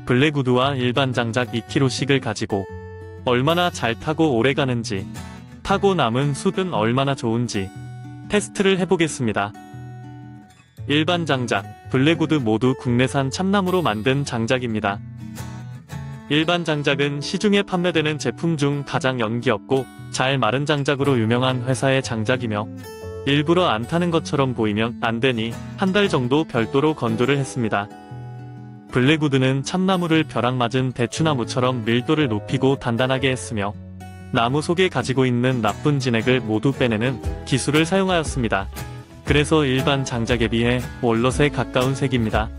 블랙우드와 일반 장작 2kg씩을 가지고 얼마나 잘 타고 오래 가는지, 타고 남은 숯은 얼마나 좋은지 테스트를 해보겠습니다. 일반 장작, 블랙우드 모두 국내산 참나무로 만든 장작입니다. 일반 장작은 시중에 판매되는 제품 중 가장 연기 없고 잘 마른 장작으로 유명한 회사의 장작이며 일부러 안 타는 것처럼 보이면 안 되니 한 달 정도 별도로 건조를 했습니다. 블랙우드는 참나무를 벼락 맞은 대추나무처럼 밀도를 높이고 단단하게 했으며 나무 속에 가지고 있는 나쁜 진액을 모두 빼내는 기술을 사용하였습니다. 그래서 일반 장작에 비해 월넛에 가까운 색입니다.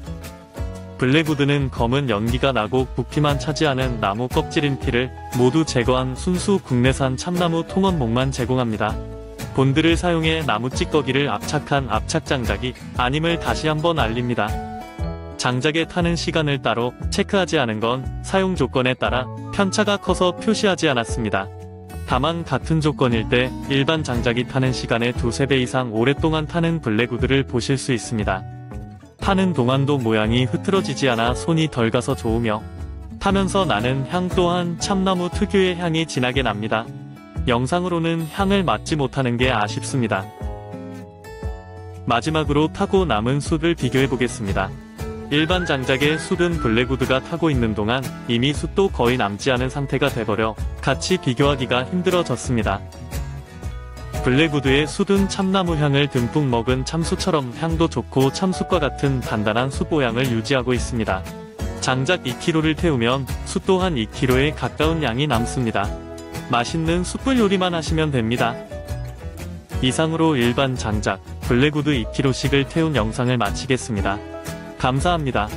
블랙우드는 검은 연기가 나고 부피만 차지하는 나무 껍질인 피를 모두 제거한 순수 국내산 참나무 통원목만 제공합니다. 본드를 사용해 나무 찌꺼기를 압착한 압착장작이 아님을 다시 한번 알립니다. 장작에 타는 시간을 따로 체크하지 않은 건 사용 조건에 따라 편차가 커서 표시하지 않았습니다. 다만 같은 조건일 때 일반 장작이 타는 시간의 2~3배 이상 오랫동안 타는 블랙우드를 보실 수 있습니다. 타는 동안도 모양이 흐트러지지 않아 손이 덜 가서 좋으며 타면서 나는 향 또한 참나무 특유의 향이 진하게 납니다. 영상으로는 향을 맡지 못하는 게 아쉽습니다. 마지막으로 타고 남은 숯을 비교해 보겠습니다. 일반 장작의 숯은 블랙우드가 타고 있는 동안 이미 숯도 거의 남지 않은 상태가 돼버려 같이 비교하기가 힘들어졌습니다. 블랙우드의 숯은 참나무 향을 듬뿍 먹은 참숯처럼 향도 좋고 참숯과 같은 단단한 숯 모양을 유지하고 있습니다. 장작 2kg를 태우면 숯 또한 2kg에 가까운 양이 남습니다. 맛있는 숯불 요리만 하시면 됩니다. 이상으로 일반 장작, 블랙우드 2kg씩을 태운 영상을 마치겠습니다. 감사합니다.